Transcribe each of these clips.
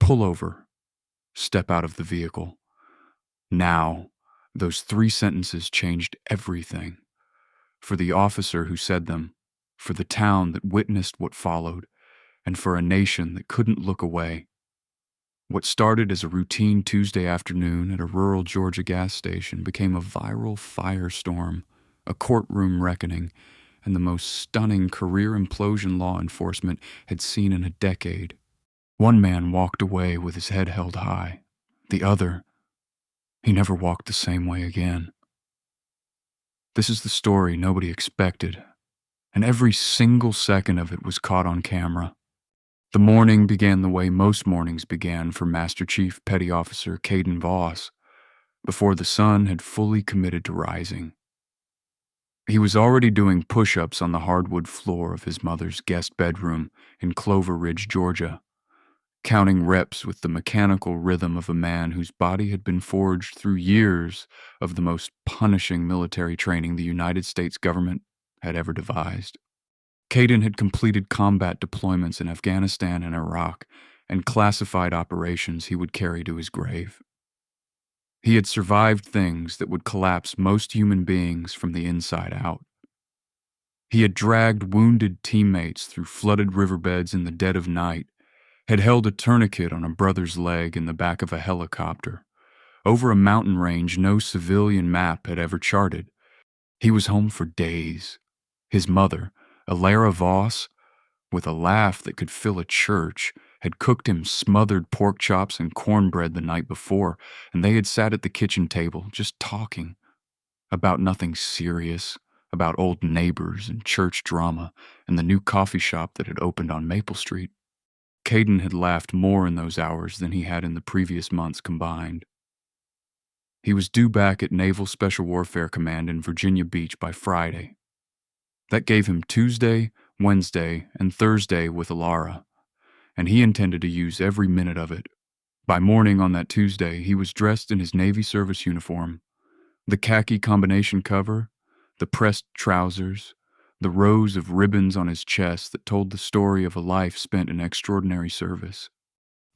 Pull over. Step out of the vehicle. Now, those 3 sentences changed everything. For the officer who said them, for the town that witnessed what followed, and for a nation that couldn't look away. What started as a routine Tuesday afternoon at a rural Georgia gas station became a viral firestorm, a courtroom reckoning, and the most stunning career implosion law enforcement had seen in a decade. One man walked away with his head held high. The other, he never walked the same way again. This is the story nobody expected, and every single second of it was caught on camera. The morning began the way most mornings began for Master Chief Petty Officer Caden Voss, before the sun had fully committed to rising. He was already doing push-ups on the hardwood floor of his mother's guest bedroom in Clover Ridge, Georgia, counting reps with the mechanical rhythm of a man whose body had been forged through years of the most punishing military training the United States government had ever devised. Caden had completed combat deployments in Afghanistan and Iraq, and classified operations he would carry to his grave. He had survived things that would collapse most human beings from the inside out. He had dragged wounded teammates through flooded riverbeds in the dead of night, had held a tourniquet on a brother's leg in the back of a helicopter, over a mountain range no civilian map had ever charted. He was home for days. His mother, Alara Voss, with a laugh that could fill a church, had cooked him smothered pork chops and cornbread the night before, and they had sat at the kitchen table just talking about nothing serious, about old neighbors and church drama and the new coffee shop that had opened on Maple Street. Caden had laughed more in those hours than he had in the previous months combined. He was due back at Naval Special Warfare Command in Virginia Beach by Friday. That gave him Tuesday, Wednesday, and Thursday with Alara, and he intended to use every minute of it. By morning on that Tuesday, he was dressed in his Navy service uniform, the khaki combination cover, the pressed trousers, the rows of ribbons on his chest that told the story of a life spent in extraordinary service.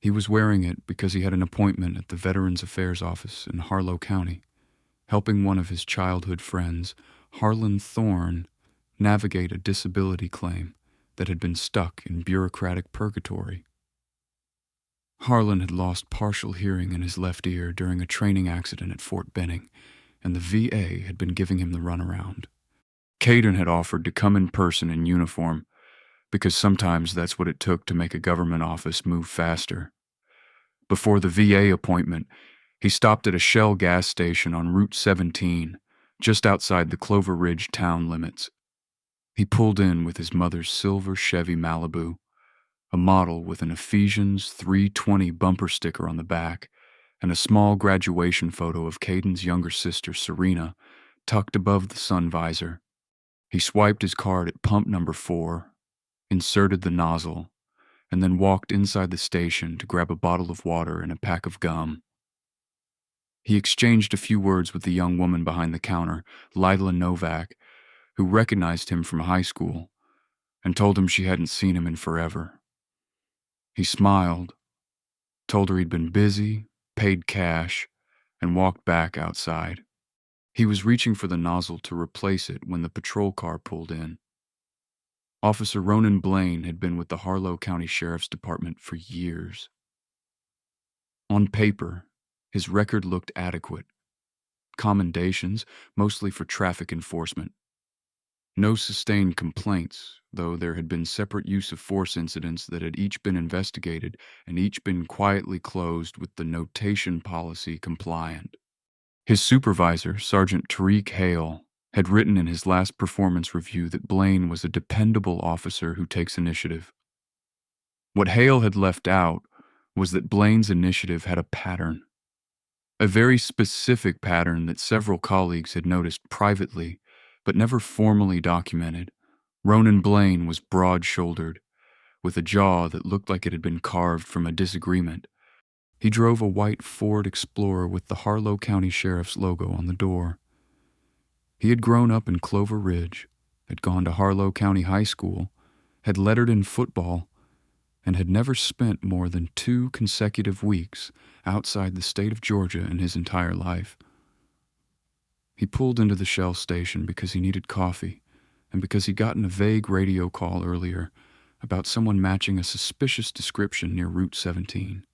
He was wearing it because he had an appointment at the Veterans Affairs Office in Harlow County, helping one of his childhood friends, Harlan Thorne, navigate a disability claim that had been stuck in bureaucratic purgatory. Harlan had lost partial hearing in his left ear during a training accident at Fort Benning, and the VA had been giving him the runaround. Caden had offered to come in person in uniform, because sometimes that's what it took to make a government office move faster. Before the VA appointment, he stopped at a Shell gas station on Route 17, just outside the Clover Ridge town limits. He pulled in with his mother's silver Chevy Malibu, a model with an Ephesians 3:20 bumper sticker on the back, and a small graduation photo of Caden's younger sister, Serena, tucked above the sun visor. He swiped his card at pump number 4, inserted the nozzle, and then walked inside the station to grab a bottle of water and a pack of gum. He exchanged a few words with the young woman behind the counter, Lila Novak, who recognized him from high school, and told him she hadn't seen him in forever. He smiled, told her he'd been busy, paid cash, and walked back outside. He was reaching for the nozzle to replace it when the patrol car pulled in. Officer Ronan Blaine had been with the Harlow County Sheriff's Department for years. On paper, his record looked adequate. Commendations, mostly for traffic enforcement. No sustained complaints, though there had been separate use of force incidents that had each been investigated and each been quietly closed with the notation policy compliant. His supervisor, Sergeant Tariq Hale, had written in his last performance review that Blaine was a dependable officer who takes initiative. What Hale had left out was that Blaine's initiative had a pattern. A very specific pattern that several colleagues had noticed privately, but never formally documented. Ronan Blaine was broad-shouldered, with a jaw that looked like it had been carved from a disagreement. He drove a white Ford Explorer with the Harlow County Sheriff's logo on the door. He had grown up in Clover Ridge, had gone to Harlow County High School, had lettered in football, and had never spent more than 2 consecutive weeks outside the state of Georgia in his entire life. He pulled into the Shell station because he needed coffee and because he'd gotten a vague radio call earlier about someone matching a suspicious description near Route 17.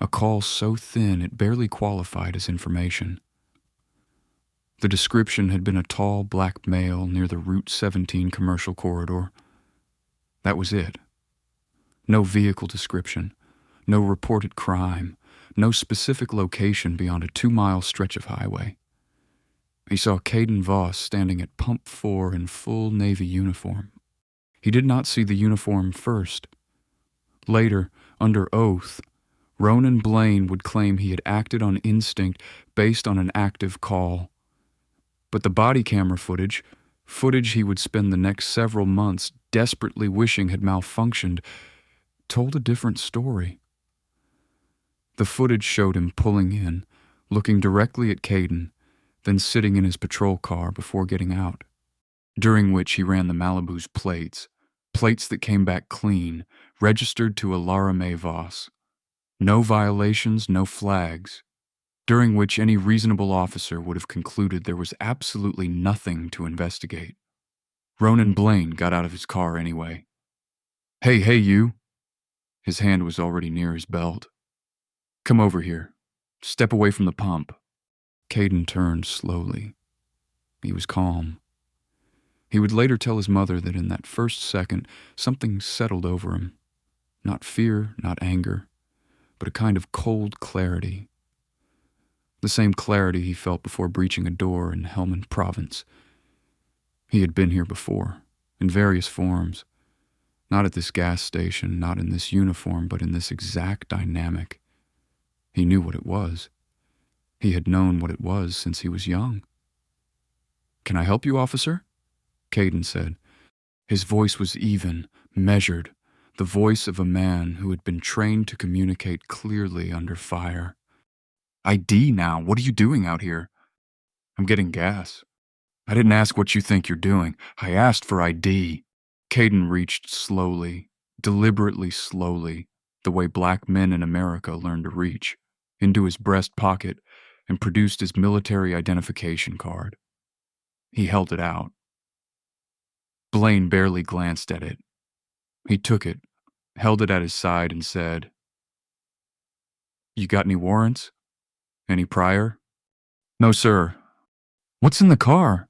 A call so thin it barely qualified as information. The description had been a tall black male near the Route 17 commercial corridor. That was it. No vehicle description, no reported crime, no specific location beyond a 2-mile stretch of highway. He saw Caden Voss standing at Pump 4 in full Navy uniform. He did not see the uniform first. Later, under oath, Ronan Blaine would claim he had acted on instinct based on an active call. But the body camera footage he would spend the next several months desperately wishing had malfunctioned, told a different story. The footage showed him pulling in, looking directly at Caden, then sitting in his patrol car before getting out, during which he ran the Malibu's plates that came back clean, registered to a Lara Mae Voss. No violations, no flags, during which any reasonable officer would have concluded there was absolutely nothing to investigate. Ronan Blaine got out of his car anyway. Hey, you. His hand was already near his belt. Come over here. Step away from the pump. Caden turned slowly. He was calm. He would later tell his mother that in that first second, something settled over him. Not fear, not anger, but a kind of cold clarity. The same clarity he felt before breaching a door in Helmand Province. He had been here before, in various forms. Not at this gas station, not in this uniform, but in this exact dynamic. He knew what it was. He had known what it was since he was young. "Can I help you, officer?" Caden said. His voice was even, measured, the voice of a man who had been trained to communicate clearly under fire. "ID now, what are you doing out here?" "I'm getting gas." "I didn't ask what you think you're doing. I asked for ID." Caden reached slowly, deliberately slowly, the way black men in America learn to reach, into his breast pocket and produced his military identification card. He held it out. Blaine barely glanced at it. He took it, held it at his side, and said, "You got any warrants? Any prior?" "No, sir." "What's in the car?"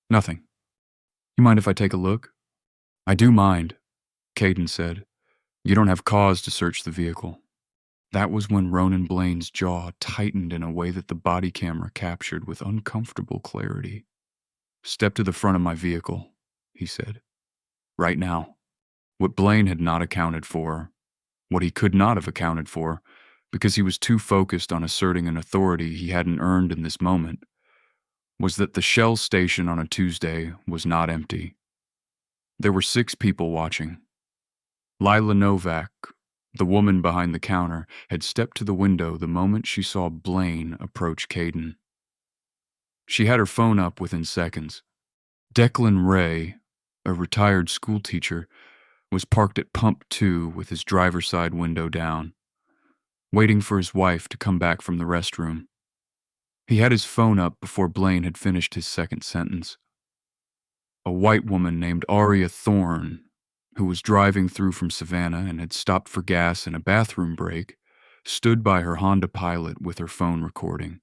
"Nothing. You mind if I take a look?" "I do mind," Caden said. "You don't have cause to search the vehicle." That was when Ronan Blaine's jaw tightened in a way that the body camera captured with uncomfortable clarity. "Step to the front of my vehicle," he said. "Right now." What Blaine had not accounted for, what he could not have accounted for, because he was too focused on asserting an authority he hadn't earned in this moment, was that the Shell station on a Tuesday was not empty. There were 6 people watching. Lila Novak, the woman behind the counter, had stepped to the window the moment she saw Blaine approach Caden. She had her phone up within seconds. Declan Ray, a retired schoolteacher, was parked at Pump 2 with his driver's side window down, waiting for his wife to come back from the restroom. He had his phone up before Blaine had finished his second sentence. A white woman named Aria Thorne, who was driving through from Savannah and had stopped for gas in a bathroom break, stood by her Honda Pilot with her phone recording.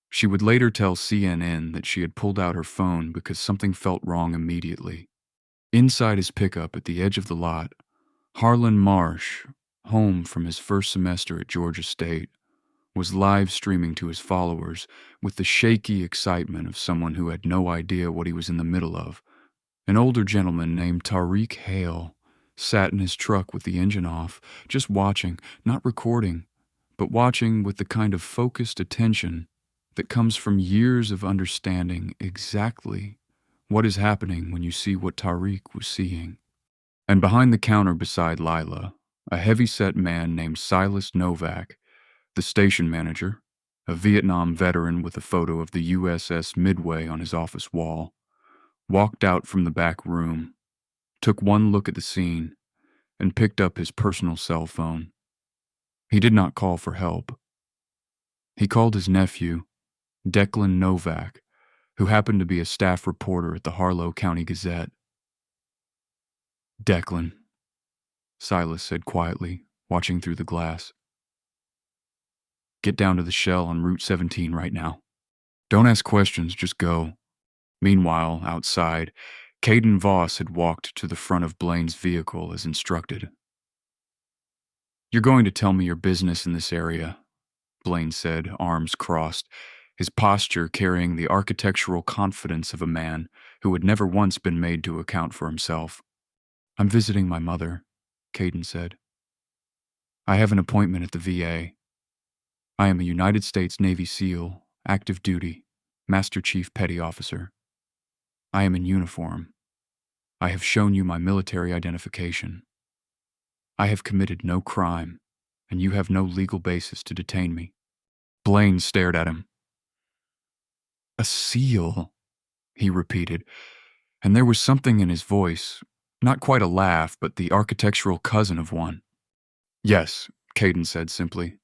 She would later tell CNN that she had pulled out her phone because something felt wrong immediately. Inside his pickup at the edge of the lot, Harlan Marsh, home from his first semester at Georgia State, was live streaming to his followers with the shaky excitement of someone who had no idea what he was in the middle of. An older gentleman named Tariq Hale sat in his truck with the engine off, just watching, not recording, but watching with the kind of focused attention that comes from years of understanding exactly what is happening when you see what Tariq was seeing. And behind the counter beside Lila, a heavy-set man named Silas Novak, the station manager, a Vietnam veteran with a photo of the USS Midway on his office wall, walked out from the back room, took one look at the scene, and picked up his personal cell phone. He did not call for help. He called his nephew, Declan Novak, who happened to be a staff reporter at the Harlow County Gazette. "Declan," Silas said quietly, watching through the glass. "Get down to the Shell on Route 17 right now. Don't ask questions, just go." Meanwhile, outside, Caden Voss had walked to the front of Blaine's vehicle as instructed. "You're going to tell me your business in this area," Blaine said, arms crossed, his posture carrying the architectural confidence of a man who had never once been made to account for himself. "I'm visiting my mother," Caden said. "I have an appointment at the VA. I am a United States Navy SEAL, active duty, Master Chief Petty Officer. I am in uniform. I have shown you my military identification. I have committed no crime, and you have no legal basis to detain me." Blaine stared at him. "A SEAL," he repeated, and there was something in his voice, not quite a laugh, but the architectural cousin of one. "Yes," Caden said simply.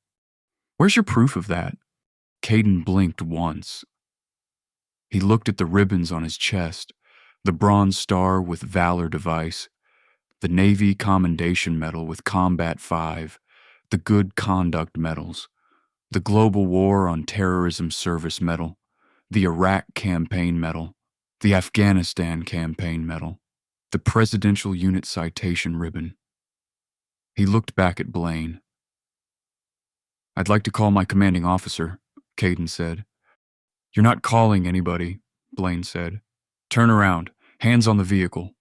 "Where's your proof of that?" Caden blinked once. He looked at the ribbons on his chest, the Bronze Star with Valor device, the Navy Commendation Medal with Combat 5, the Good Conduct Medals, the Global War on Terrorism Service Medal, the Iraq Campaign Medal, the Afghanistan Campaign Medal, the Presidential Unit Citation Ribbon. He looked back at Blaine. "I'd like to call my commanding officer," Caden said. "You're not calling anybody," Blaine said. "Turn around. Hands on the vehicle."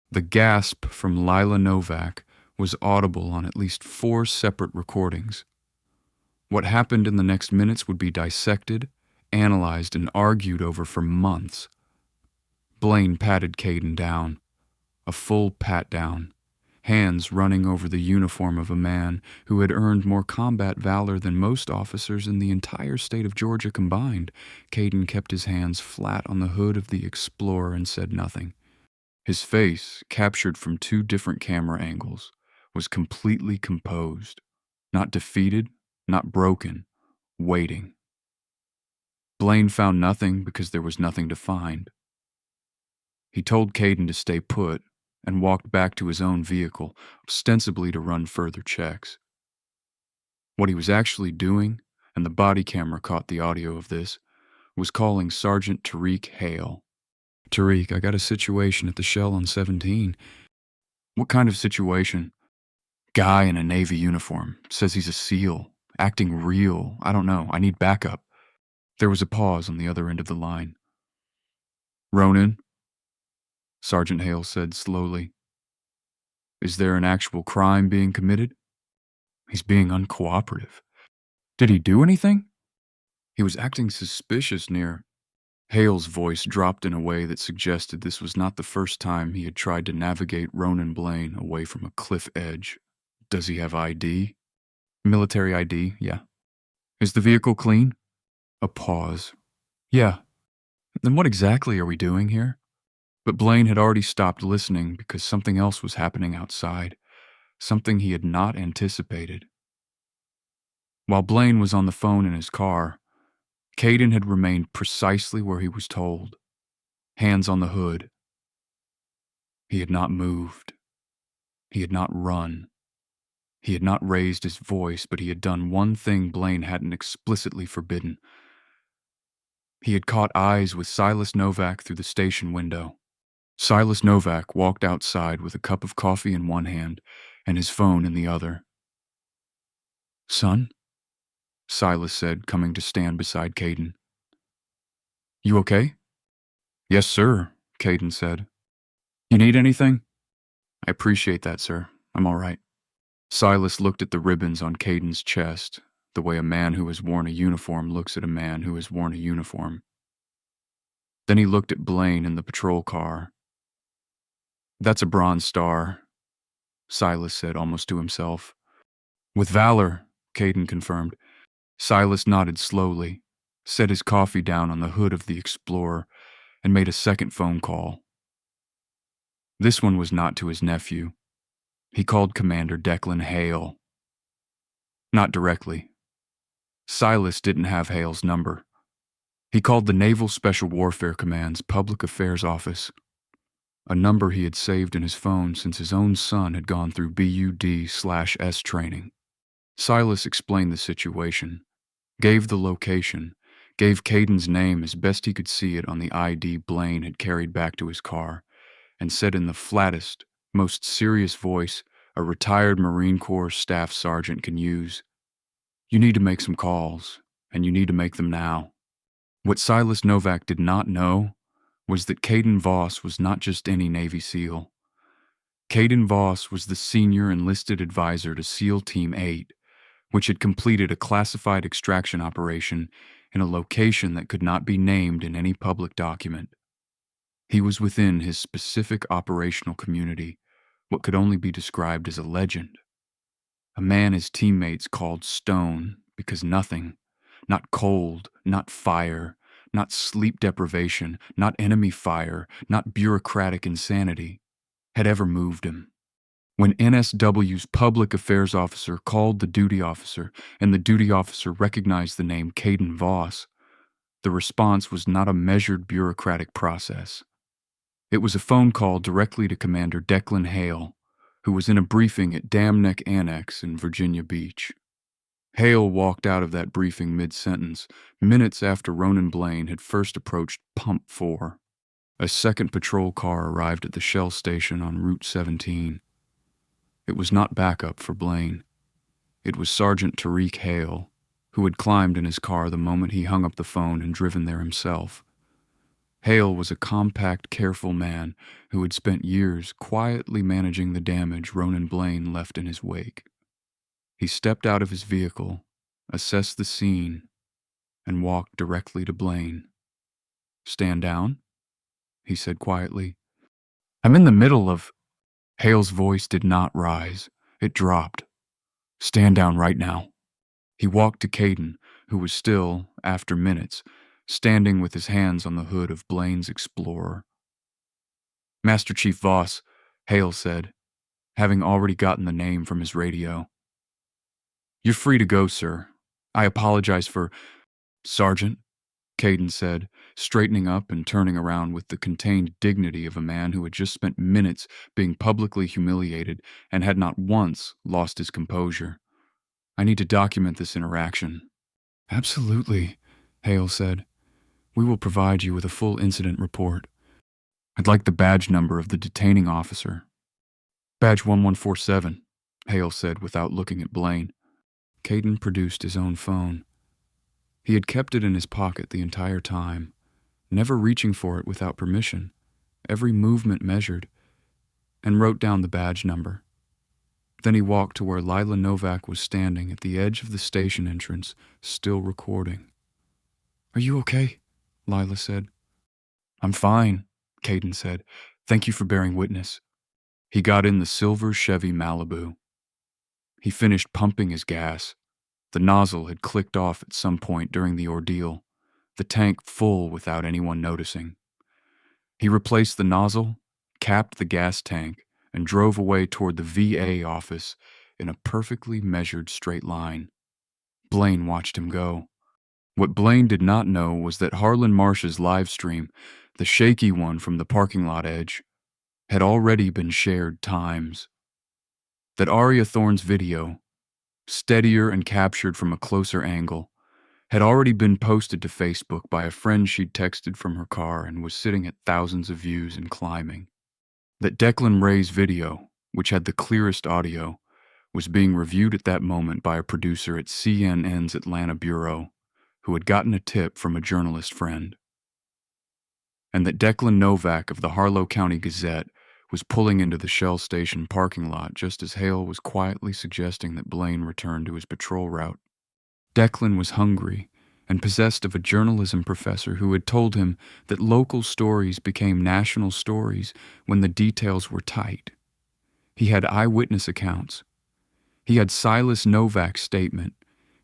The gasp from Lila Novak was audible on at least 4 separate recordings. What happened in the next minutes would be dissected, analyzed, and argued over for months. Blaine patted Caden down. A full pat-down. Hands running over the uniform of a man who had earned more combat valor than most officers in the entire state of Georgia combined. Caden kept his hands flat on the hood of the Explorer and said nothing. His face, captured from 2 different camera angles, was completely composed. Not defeated, not broken, waiting. Blaine found nothing because there was nothing to find. He told Caden to stay put and walked back to his own vehicle, ostensibly to run further checks. What he was actually doing, and the body camera caught the audio of this, was calling Sergeant Tariq Hale. "Tariq, I got a situation at the Shell on 17. "What kind of situation?" "Guy in a Navy uniform. Says he's a SEAL. Acting real. I don't know. I need backup." There was a pause on the other end of the line. "Ronan," Sergeant Hale said slowly, "is there an actual crime being committed?" "He's being uncooperative." "Did he do anything?" "He was acting suspicious near—" Hale's voice dropped in a way that suggested this was not the first time he had tried to navigate Ronan Blaine away from a cliff edge. "Does he have ID?" "Military ID, yeah." "Is the vehicle clean?" A pause. "Yeah." "Then what exactly are we doing here?" But Blaine had already stopped listening because something else was happening outside, something he had not anticipated. While Blaine was on the phone in his car, Caden had remained precisely where he was told, hands on the hood. He had not moved. He had not run. He had not raised his voice, but he had done one thing Blaine hadn't explicitly forbidden. He had caught eyes with Silas Novak through the station window. Silas Novak walked outside with a cup of coffee in one hand and his phone in the other. "Son?" Silas said, coming to stand beside Caden. "You okay?" "Yes, sir," Caden said. "You need anything?" "I appreciate that, sir. I'm all right." Silas looked at the ribbons on Caden's chest, the way a man who has worn a uniform looks at a man who has worn a uniform. Then he looked at Blaine in the patrol car. "That's a Bronze Star," Silas said almost to himself. "With valor," Caden confirmed. Silas nodded slowly, set his coffee down on the hood of the Explorer, and made a second phone call. This one was not to his nephew. He called Commander Declan Hale. Not directly. Silas didn't have Hale's number. He called the Naval Special Warfare Command's Public Affairs Office, a number he had saved in his phone since his own son had gone through BUD/S training. Silas explained the situation, gave the location, gave Caden's name as best he could see it on the ID Blaine had carried back to his car, and said in the flattest, most serious voice a retired Marine Corps staff sergeant can use, "You need to make some calls, and you need to make them now." What Silas Novak did not know was that Caden Voss was not just any Navy SEAL. Caden Voss was the senior enlisted advisor to SEAL Team 8, which had completed a classified extraction operation in a location that could not be named in any public document. He was within his specific operational community, what could only be described as a legend. A man his teammates called Stone because nothing, not cold, not fire, not sleep deprivation, not enemy fire, not bureaucratic insanity, had ever moved him. When NSW's public affairs officer called the duty officer and the duty officer recognized the name Caden Voss, the response was not a measured bureaucratic process. It was a phone call directly to Commander Declan Hale, who was in a briefing at Dam Neck Annex in Virginia Beach. Hale walked out of that briefing mid-sentence, minutes after Ronan Blaine had first approached Pump 4. A second patrol car arrived at the Shell station on Route 17. It was not backup for Blaine. It was Sergeant Tariq Hale, who had climbed in his car the moment he hung up the phone and driven there himself. Hale was a compact, careful man who had spent years quietly managing the damage Ronan Blaine left in his wake. He stepped out of his vehicle, assessed the scene, and walked directly to Blaine. "Stand down," he said quietly. "I'm in the middle of—" Hale's voice did not rise. It dropped. "Stand down right now." He walked to Caden, who was still, after minutes, standing with his hands on the hood of Blaine's Explorer. "Master Chief Voss," Hale said, having already gotten the name from his radio. "You're free to go, sir. I apologize for—" "Sergeant," Caden said, straightening up and turning around with the contained dignity of a man who had just spent minutes being publicly humiliated and had not once lost his composure. "I need to document this interaction." "Absolutely," Hale said. "We will provide you with a full incident report. I'd like the badge number of the detaining officer." "Badge 1147, Hale said without looking at Blaine. Caden produced his own phone. He had kept it in his pocket the entire time, never reaching for it without permission, every movement measured, and wrote down the badge number. Then he walked to where Lila Novak was standing at the edge of the station entrance, still recording. "Are you okay?" Lila said. "I'm fine," Caden said. "Thank you for bearing witness." He got in the silver Chevy Malibu. He finished pumping his gas. The nozzle had clicked off at some point during the ordeal, the tank full without anyone noticing. He replaced the nozzle, capped the gas tank, and drove away toward the VA office in a perfectly measured straight line. Blaine watched him go. What Blaine did not know was that Harlan Marsh's live stream, the shaky one from the parking lot edge, had already been shared times. That Aria Thorne's video, steadier and captured from a closer angle, had already been posted to Facebook by a friend she'd texted from her car and was sitting at thousands of views and climbing. That Declan Ray's video, which had the clearest audio, was being reviewed at that moment by a producer at CNN's Atlanta bureau, who had gotten a tip from a journalist friend. And that Declan Novak of the Harlow County Gazette was pulling into the Shell station parking lot just as Hale was quietly suggesting that Blaine return to his patrol route. Declan was hungry and possessed of a journalism professor who had told him that local stories became national stories when the details were tight. He had eyewitness accounts. He had Silas Novak's statement.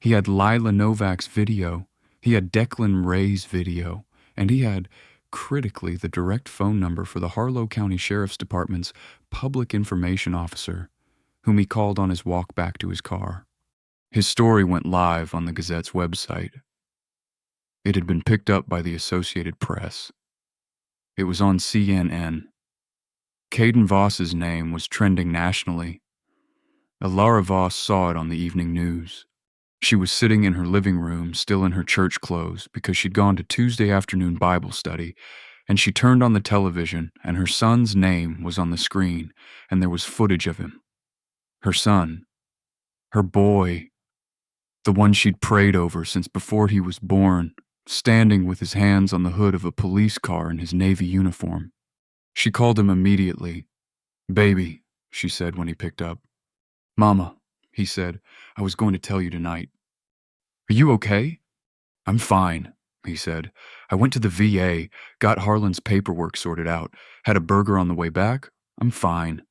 He had Lila Novak's video. He had Declan Ray's video. And he had, critically, the direct phone number for the Harlow County Sheriff's Department's public information officer, whom he called on his walk back to his car. His story went live on the Gazette's website. It had been picked up by the Associated Press. It was on CNN. Caden Voss's name was trending nationally. Lara Voss saw it on the evening news. She was sitting in her living room, still in her church clothes, because she'd gone to Tuesday afternoon Bible study, and she turned on the television, and her son's name was on the screen, and there was footage of him. Her son. Her boy. The one she'd prayed over since before he was born, standing with his hands on the hood of a police car in his Navy uniform. She called him immediately. "Baby," she said when he picked up. "Mama," he said, "I was going to tell you tonight." "Are you okay?" "I'm fine," he said. "I went to the VA, got Harlan's paperwork sorted out, had a burger on the way back. I'm fine."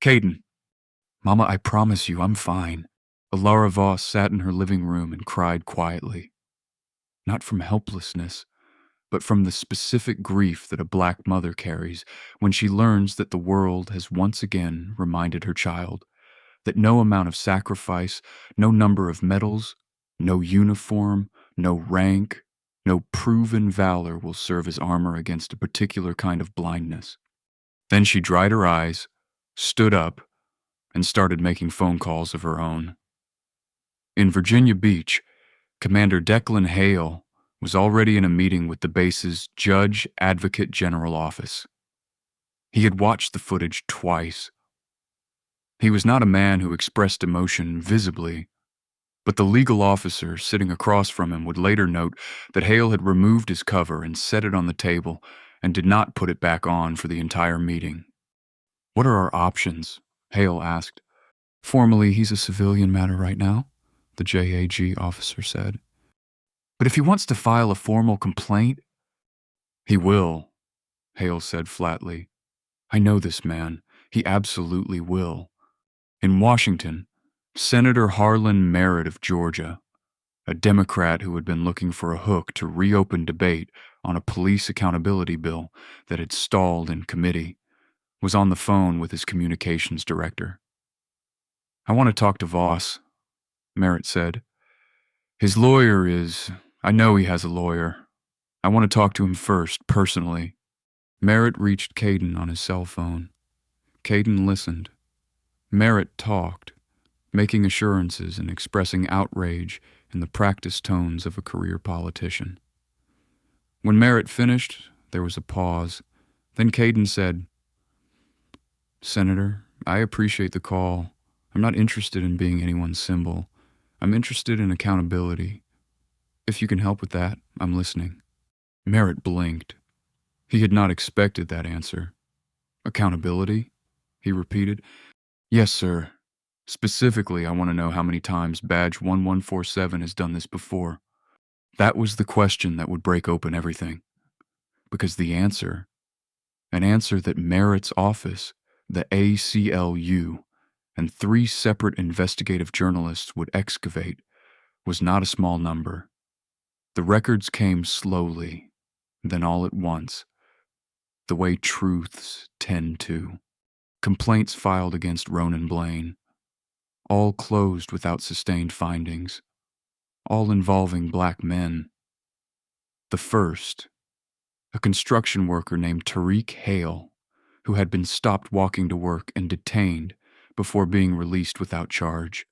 "Caden." "Mama, I promise you, I'm fine." Lara Voss sat in her living room and cried quietly. Not from helplessness, but from the specific grief that a black mother carries when she learns that the world has once again reminded her child that no amount of sacrifice, no number of medals, no uniform, no rank, no proven valor will serve as armor against a particular kind of blindness. Then she dried her eyes, stood up, and started making phone calls of her own. In Virginia Beach, Commander Declan Hale was already in a meeting with the base's Judge Advocate General office. He had watched the footage twice. He was not a man who expressed emotion visibly, but the legal officer sitting across from him would later note that Hale had removed his cover and set it on the table and did not put it back on for the entire meeting. "What are our options?" Hale asked. "Formally, he's a civilian matter right now," the JAG officer said. "But if he wants to file a formal complaint—" "He will," Hale said flatly. "I know this man. He absolutely will." In Washington, Senator Harlan Merritt of Georgia, a Democrat who had been looking for a hook to reopen debate on a police accountability bill that had stalled in committee, was on the phone with his communications director. "I want to talk to Voss," Merritt said. "His lawyer I know he has a lawyer. I want to talk to him first, personally." Merritt reached Caden on his cell phone. Caden listened. Merritt talked, making assurances and expressing outrage in the practiced tones of a career politician. When Merritt finished, there was a pause. Then Caden said, "Senator, I appreciate the call. I'm not interested in being anyone's symbol. I'm interested in accountability. If you can help with that, I'm listening." Merritt blinked. He had not expected that answer. "Accountability?" he repeated. "Yes, sir. Specifically, I want to know how many times Badge 1147 has done this before." That was the question that would break open everything. Because the answer, an answer that Merritt's office, the ACLU, and 3 separate investigative journalists would excavate, was not a small number. The records came slowly, then all at once, the way truths tend to. Complaints filed against Ronan Blaine, all closed without sustained findings, all involving black men. The first, a construction worker named Tariq Hale, who had been stopped walking to work and detained before being released without charge.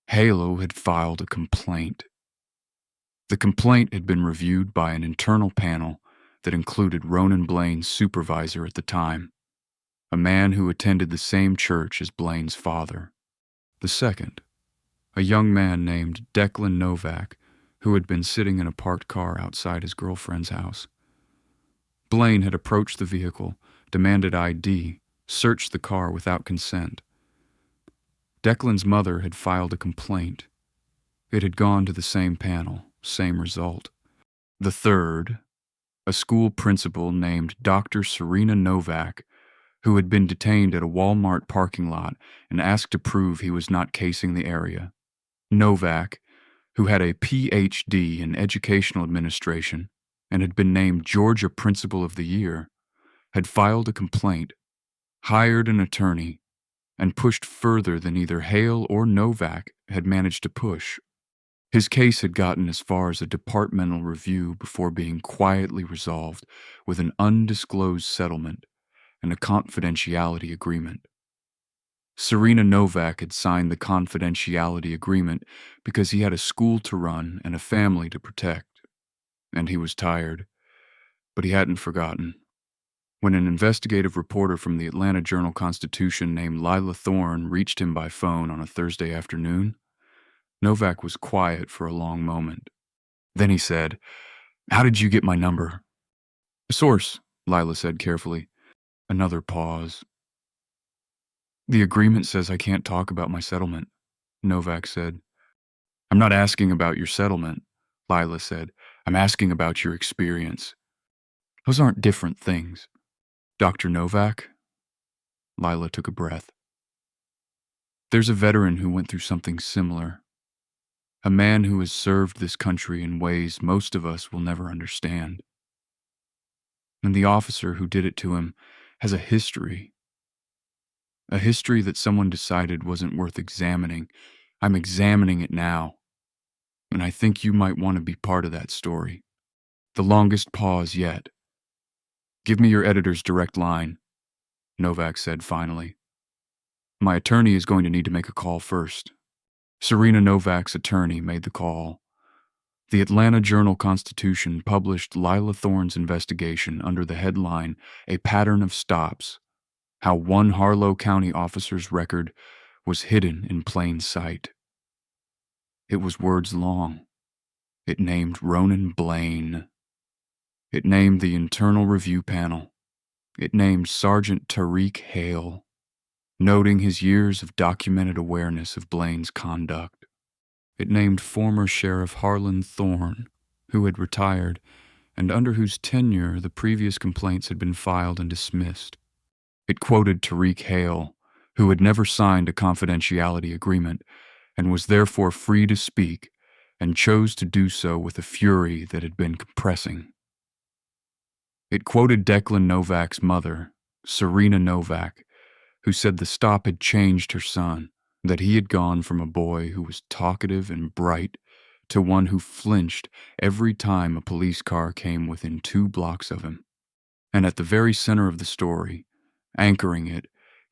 Hale had filed a complaint. The complaint had been reviewed by an internal panel that included Ronan Blaine's supervisor at the time, a man who attended the same church as Blaine's father. The second, a young man named Declan Novak, who had been sitting in a parked car outside his girlfriend's house. Blaine had approached the vehicle, demanded ID, searched the car without consent. Declan's mother had filed a complaint. It had gone to the same panel, same result. The third, a school principal named Dr. Serena Novak, who had been detained at a Walmart parking lot and asked to prove he was not casing the area. Novak, who had a Ph.D. in educational administration and had been named Georgia Principal of the Year, had filed a complaint, hired an attorney, and pushed further than either Hale or Novak had managed to push. His case had gotten as far as a departmental review before being quietly resolved with an undisclosed settlement and a confidentiality agreement. Serena Novak had signed the confidentiality agreement because he had a school to run and a family to protect, and he was tired, but he hadn't forgotten. When an investigative reporter from the Atlanta Journal-Constitution named Lila Thorne reached him by phone on a Thursday afternoon, Novak was quiet for a long moment. Then he said, "How did you get my number?" "A source," Lila said carefully. Another pause. "The agreement says I can't talk about my settlement," Novak said. "I'm not asking about your settlement," Lila said. "I'm asking about your experience. Those aren't different things." "Dr. Novak?" Lila took a breath. "There's a veteran who went through something similar. A man who has served this country in ways most of us will never understand. And the officer who did it to him has a history. A history that someone decided wasn't worth examining. I'm examining it now. And I think you might want to be part of that story." The longest pause yet. "Give me your editor's direct line," Novak said finally. "My attorney is going to need to make a call first." Serena Novak's attorney made the call. The Atlanta Journal-Constitution published Lila Thorne's investigation under the headline, "A Pattern of Stops: How One Harlow County Officer's Record Was Hidden in Plain Sight." It was words long. It named Ronan Blaine. It named the Internal Review Panel. It named Sergeant Tariq Hale, noting his years of documented awareness of Blaine's conduct. It named former Sheriff Harlan Thorne, who had retired, and under whose tenure the previous complaints had been filed and dismissed. It quoted Tariq Hale, who had never signed a confidentiality agreement and was therefore free to speak, and chose to do so with a fury that had been compressing. It quoted Declan Novak's mother, Serena Novak, who said the stop had changed her son, that he had gone from a boy who was talkative and bright to one who flinched every time a police car came within 2 blocks of him. And at the very center of the story, anchoring it,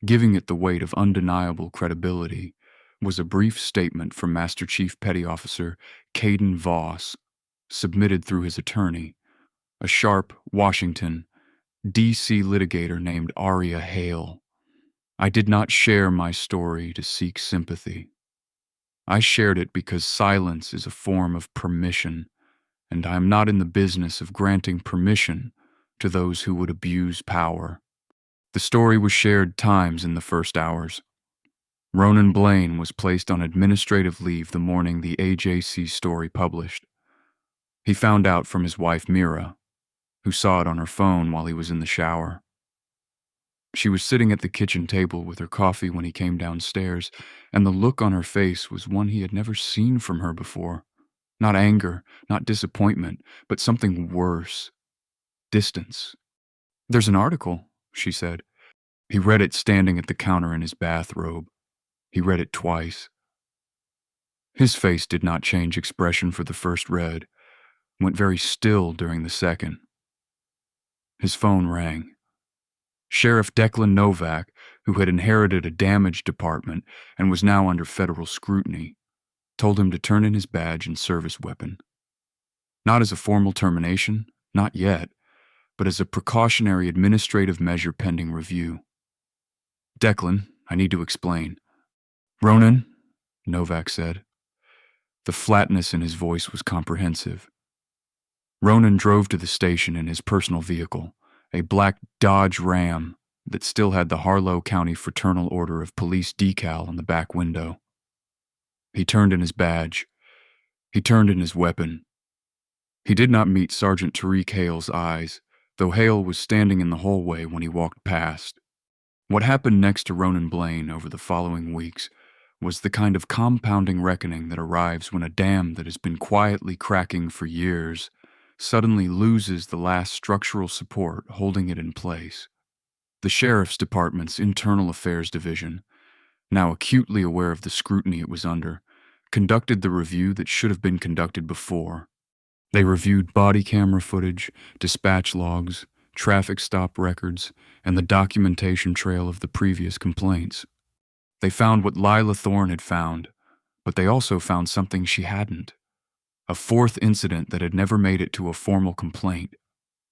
giving it the weight of undeniable credibility, was a brief statement from Master Chief Petty Officer Caden Voss, submitted through his attorney, a sharp Washington, D.C. litigator named Aria Hale. "I did not share my story to seek sympathy. I shared it because silence is a form of permission, and I am not in the business of granting permission to those who would abuse power." The story was shared times in the first hours. Ronan Blaine was placed on administrative leave the morning the AJC story published. He found out from his wife Mira, who saw it on her phone while he was in the shower. She was sitting at the kitchen table with her coffee when he came downstairs, and the look on her face was one he had never seen from her before. Not anger, not disappointment, but something worse. Distance. "There's an article," she said. He read it standing at the counter in his bathrobe. He read it twice. His face did not change expression for the first read, went very still during the second. His phone rang. Sheriff Declan Novak, who had inherited a damage department and was now under federal scrutiny, told him to turn in his badge and service weapon. Not as a formal termination, not yet, but as a precautionary administrative measure pending review. "Declan, I need to explain." "Ronan," Novak said. The flatness in his voice was comprehensive. Ronan drove to the station in his personal vehicle, a black Dodge Ram that still had the Harlow County Fraternal Order of Police decal on the back window. He turned in his badge. He turned in his weapon. He did not meet Sergeant Tariq Hale's eyes, though Hale was standing in the hallway when he walked past. What happened next to Ronan Blaine over the following weeks was the kind of compounding reckoning that arrives when a dam that has been quietly cracking for years suddenly loses the last structural support holding it in place. The Sheriff's Department's Internal Affairs Division, now acutely aware of the scrutiny it was under, conducted the review that should have been conducted before. They reviewed body camera footage, dispatch logs, traffic stop records, and the documentation trail of the previous complaints. They found what Lila Thorne had found, but they also found something she hadn't. A fourth incident that had never made it to a formal complaint.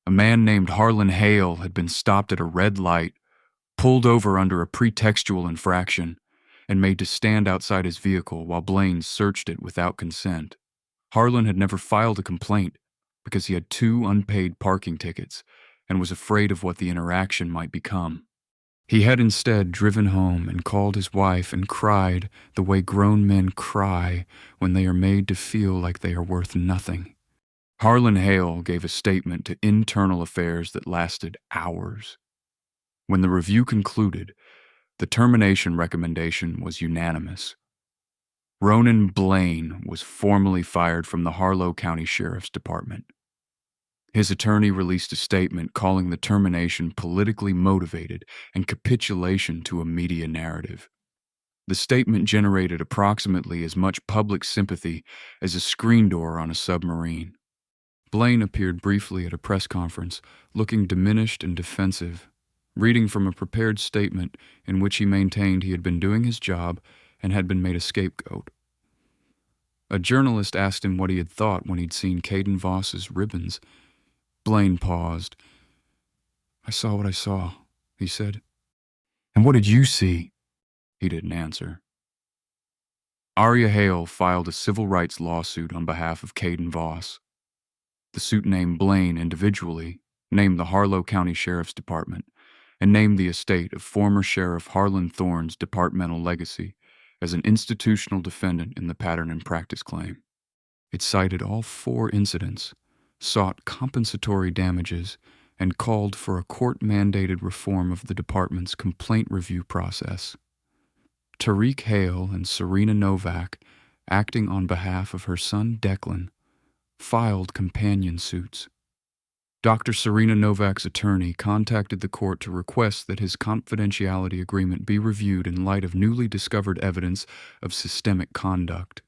A man named Harlan Hale had been stopped at a red light, pulled over under a pretextual infraction, and made to stand outside his vehicle while Blaine searched it without consent. Harlan had never filed a complaint because he had 2 unpaid parking tickets and was afraid of what the interaction might become. He had instead driven home and called his wife and cried the way grown men cry when they are made to feel like they are worth nothing. Harlan Hale gave a statement to Internal Affairs that lasted hours. When the review concluded, the termination recommendation was unanimous. Ronan Blaine was formally fired from the Harlow County Sheriff's Department. His attorney released a statement calling the termination politically motivated and capitulation to a media narrative. The statement generated approximately as much public sympathy as a screen door on a submarine. Blaine appeared briefly at a press conference, looking diminished and defensive, reading from a prepared statement in which he maintained he had been doing his job and had been made a scapegoat. A journalist asked him what he had thought when he'd seen Caden Voss's ribbons. Blaine paused. "I saw what I saw," he said. "And what did you see?" He didn't answer. Aria Hale filed a civil rights lawsuit on behalf of Caden Voss. The suit named Blaine individually, named the Harlow County Sheriff's Department, and named the estate of former Sheriff Harlan Thorne's departmental legacy as an institutional defendant in the pattern and practice claim. It cited all 4 incidents, sought compensatory damages, and called for a court-mandated reform of the department's complaint review process. Tariq Hale and Serena Novak, acting on behalf of her son Declan, filed companion suits. Dr. Serena Novak's attorney contacted the court to request that his confidentiality agreement be reviewed in light of newly discovered evidence of systemic conduct.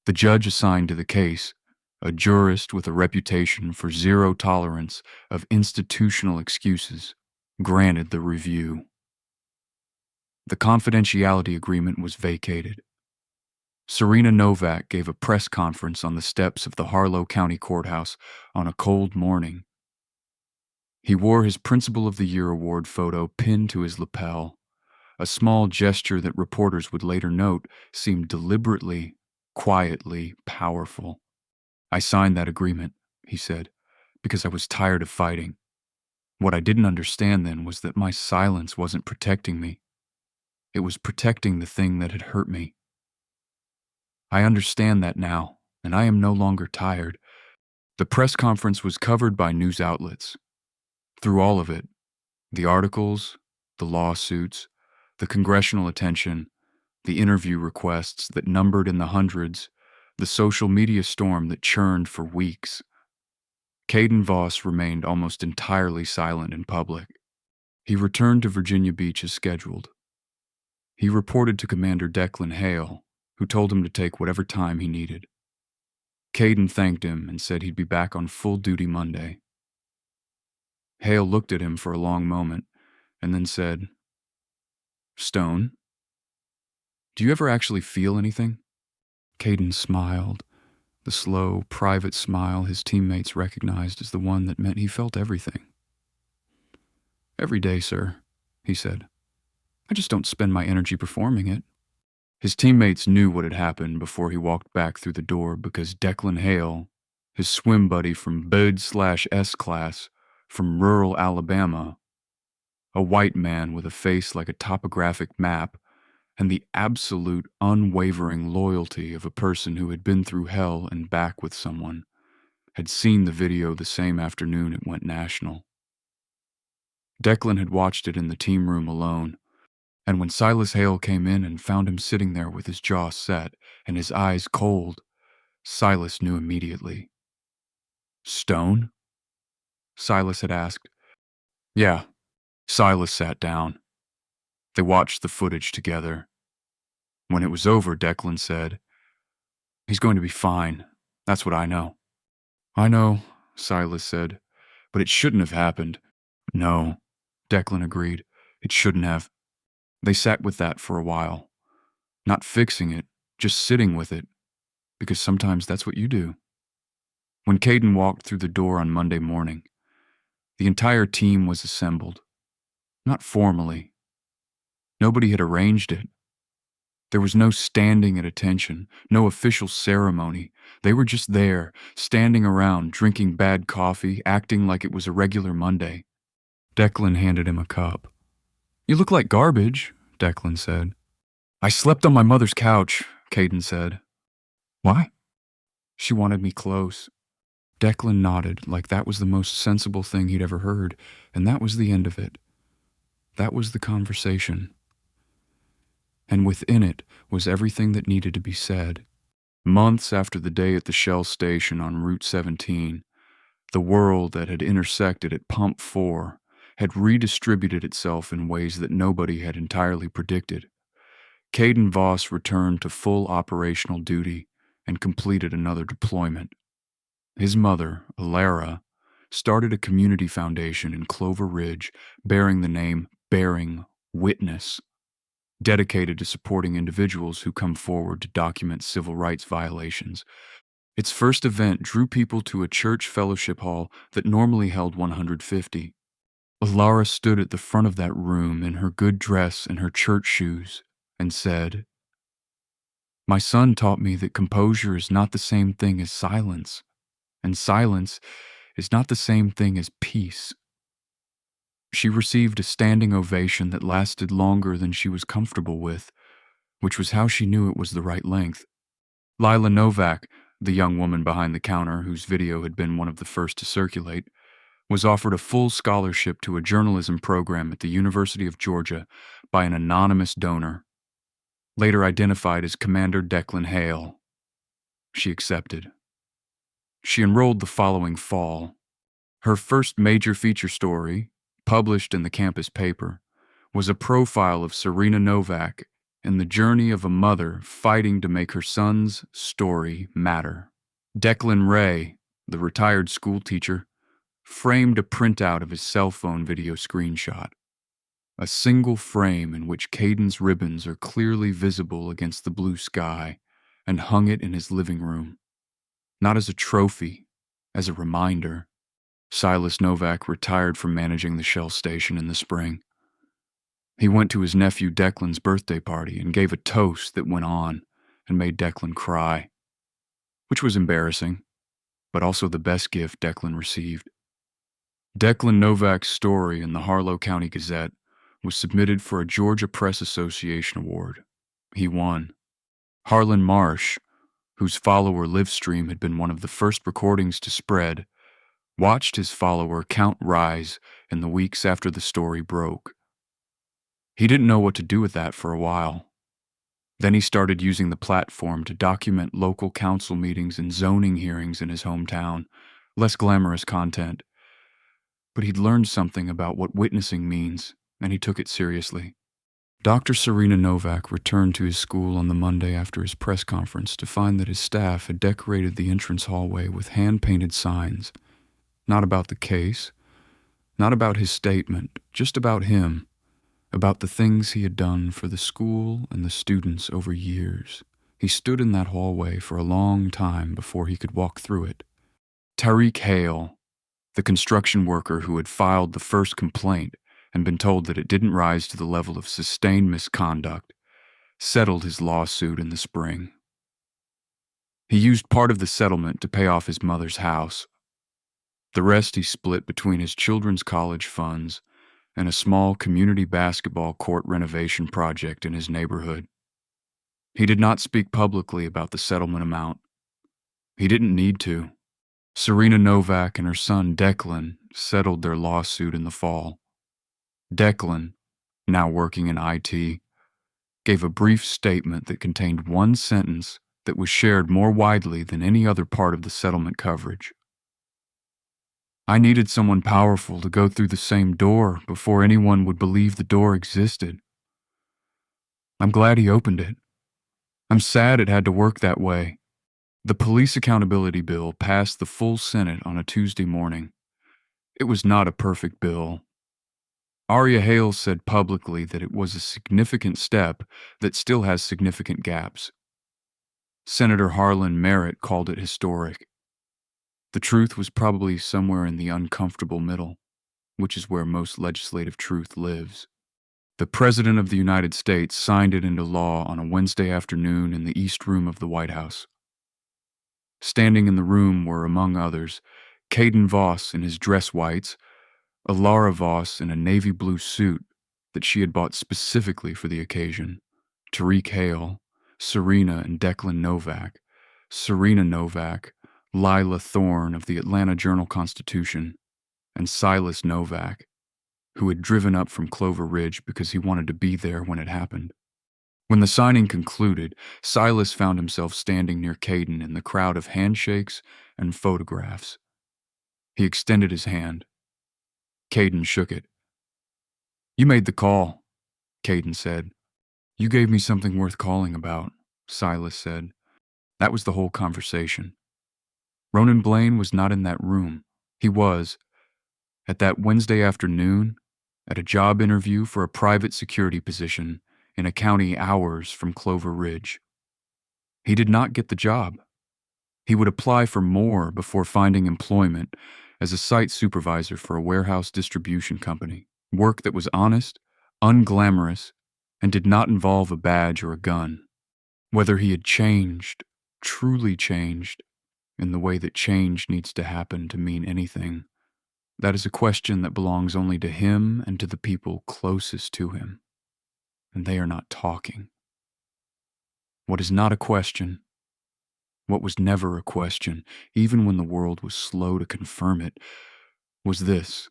The judge assigned to the case, a jurist with a reputation for zero tolerance of institutional excuses, granted the review. The confidentiality agreement was vacated. Serena Novak gave a press conference on the steps of the Harlow County Courthouse on a cold morning. He wore his Principal of the Year award photo pinned to his lapel, a small gesture that reporters would later note seemed deliberately, quietly powerful. "I signed that agreement," he said, "because I was tired of fighting. What I didn't understand then was that my silence wasn't protecting me. It was protecting the thing that had hurt me. I understand that now, and I am no longer tired." The press conference was covered by news outlets. Through all of it, the articles, the lawsuits, the congressional attention, the interview requests that numbered in the hundreds, the social media storm that churned for weeks, Caden Voss remained almost entirely silent in public. He returned to Virginia Beach as scheduled. He reported to Commander Declan Hale, who told him to take whatever time he needed. Caden thanked him and said he'd be back on full duty Monday. Hale looked at him for a long moment and then said, "Stone, do you ever actually feel anything?" Caden smiled, the slow, private smile his teammates recognized as the one that meant he felt everything. "Every day, sir," he said. "I just don't spend my energy performing it." His teammates knew what had happened before he walked back through the door because Declan Hale, his swim buddy from Bud/S class from rural Alabama, a white man with a face like a topographic map, and the absolute unwavering loyalty of a person who had been through hell and back with someone, had seen the video the same afternoon it went national. Declan had watched it in the team room alone, and when Silas Hale came in and found him sitting there with his jaw set and his eyes cold, Silas knew immediately. "Stone?" Silas had asked. "Yeah." Silas sat down. They watched the footage together, When it was over, Declan said, "He's going to be fine. That's what I know." "I know," Silas said, "but it shouldn't have happened." "No," Declan agreed. "It shouldn't have." They sat with that for a while, not fixing it, just sitting with it, because sometimes that's what you do. When Caden walked through the door on Monday morning, the entire team was assembled. Not formally. Nobody had arranged it. There was no standing at attention, no official ceremony. They were just there, standing around, drinking bad coffee, acting like it was a regular Monday. Declan handed him a cup. "You look like garbage," Declan said. "I slept on my mother's couch," Caden said. "Why?" "She wanted me close." Declan nodded like that was the most sensible thing he'd ever heard, and that was the end of it. That was the conversation. And within it was everything that needed to be said. Months after the day at the Shell station on Route 17, the world that had intersected at Pump 4 had redistributed itself in ways that nobody had entirely predicted. Caden Voss returned to full operational duty and completed another deployment. His mother, Alara, started a community foundation in Clover Ridge bearing the name Bearing Witness, dedicated to supporting individuals who come forward to document civil rights violations. Its first event drew people to a church fellowship hall that normally held 150. Alara stood at the front of that room in her good dress and her church shoes and said, "My son taught me that composure is not the same thing as silence, and silence is not the same thing as peace." She received a standing ovation that lasted longer than she was comfortable with, which was how she knew it was the right length. Lila Novak, the young woman behind the counter whose video had been one of the first to circulate, was offered a full scholarship to a journalism program at the University of Georgia by an anonymous donor, later identified as Commander Declan Hale. She accepted. She enrolled the following fall. Her first major feature story, published in the campus paper, was a profile of Serena Novak and the journey of a mother fighting to make her son's story matter. Declan Ray, the retired school teacher, framed a printout of his cell phone video screenshot. A single frame in which Caden's ribbons are clearly visible against the blue sky, and hung it in his living room. Not as a trophy, as a reminder. Silas Novak retired from managing the Shell station in the spring. He went to his nephew Declan's birthday party and gave a toast that went on and made Declan cry, which was embarrassing, but also the best gift Declan received. Declan Novak's story in the Harlow County Gazette was submitted for a Georgia Press Association award. He won. Harlan Marsh, whose follower Livestream had been one of the first recordings to spread, watched his follower count rise in the weeks after the story broke. He didn't know what to do with that for a while. Then he started using the platform to document local council meetings and zoning hearings in his hometown, less glamorous content. But he'd learned something about what witnessing means, and he took it seriously. Dr. Serena Novak returned to his school on the Monday after his press conference to find that his staff had decorated the entrance hallway with hand-painted signs. Not about the case, not about his statement, just about him, about the things he had done for the school and the students over years. He stood in that hallway for a long time before he could walk through it. Tariq Hale, the construction worker who had filed the first complaint and been told that it didn't rise to the level of sustained misconduct, settled his lawsuit in the spring. He used part of the settlement to pay off his mother's house. The rest he split between his children's college funds and a small community basketball court renovation project in his neighborhood. He did not speak publicly about the settlement amount. He didn't need to. Serena Novak and her son Declan settled their lawsuit in the fall. Declan, now working in IT, gave a brief statement that contained one sentence that was shared more widely than any other part of the settlement coverage. "I needed someone powerful to go through the same door before anyone would believe the door existed. I'm glad he opened it. I'm sad it had to work that way. The police accountability bill passed the full Senate on a Tuesday morning. It was not a perfect bill. Aria Hale said publicly that it was a significant step that still has significant gaps. Senator Harlan Merritt called it historic. The truth was probably somewhere in the uncomfortable middle, which is where most legislative truth lives. The President of the United States signed it into law on a Wednesday afternoon in the East Room of the White House. Standing in the room were, among others, Caden Voss in his dress whites, Alara Voss in a navy blue suit that she had bought specifically for the occasion, Tariq Hale, Serena and Declan Novak, Serena Novak, Lila Thorne of the Atlanta Journal-Constitution, and Silas Novak, who had driven up from Clover Ridge because he wanted to be there when it happened. When the signing concluded, Silas found himself standing near Caden in the crowd of handshakes and photographs. He extended his hand. Caden shook it. "You made the call," Caden said. "You gave me something worth calling about," Silas said. That was the whole conversation. Ronan Blaine was not in that room. He was, at that Wednesday afternoon, at a job interview for a private security position in a county hours from Clover Ridge. He did not get the job. He would apply for more before finding employment as a site supervisor for a warehouse distribution company, work that was honest, unglamorous, and did not involve a badge or a gun. Whether he had changed, truly changed, in the way that change needs to happen to mean anything, that is a question that belongs only to him and to the people closest to him. And they are not talking. What is not a question, what was never a question, even when the world was slow to confirm it, was this: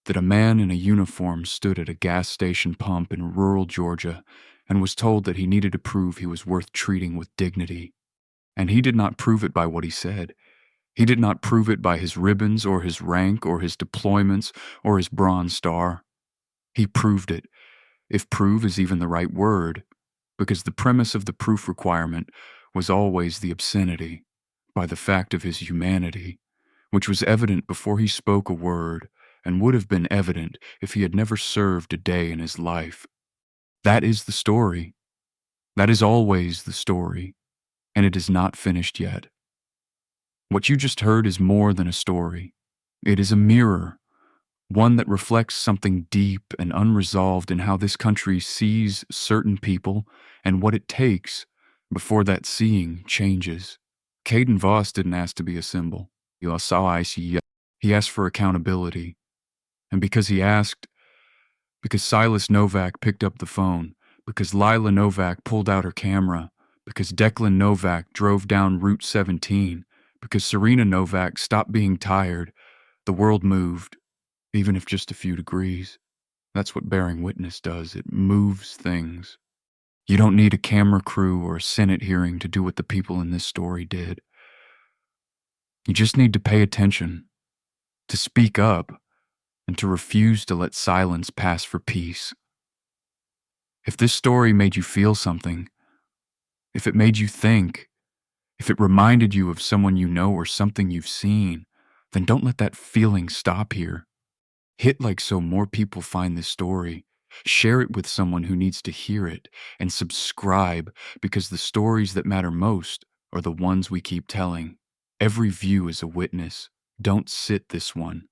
that a man in a uniform stood at a gas station pump in rural Georgia and was told that he needed to prove he was worth treating with dignity. And he did not prove it by what he said. He did not prove it by his ribbons or his rank or his deployments or his Bronze Star. He proved it, if prove is even the right word, because the premise of the proof requirement was always the obscenity, by the fact of his humanity, which was evident before he spoke a word and would have been evident if he had never served a day in his life. That is the story. That is always the story, and it is not finished yet. What you just heard is more than a story. It is a mirror, one that reflects something deep and unresolved in how this country sees certain people and what it takes before that seeing changes. Caden Voss didn't ask to be a symbol. He asked for accountability. And because he asked, because Silas Novak picked up the phone, because Lila Novak pulled out her camera, because Declan Novak drove down Route 17, because Serena Novak stopped being tired, the world moved, even if just a few degrees. That's what bearing witness does. It moves things. You don't need a camera crew or a Senate hearing to do what the people in this story did. You just need to pay attention, to speak up, and to refuse to let silence pass for peace. If this story made you feel something, if it made you think, if it reminded you of someone you know or something you've seen, then don't let that feeling stop here. Hit like so more people find this story. Share it with someone who needs to hear it, and subscribe, because the stories that matter most are the ones we keep telling. Every view is a witness. Don't sit this one.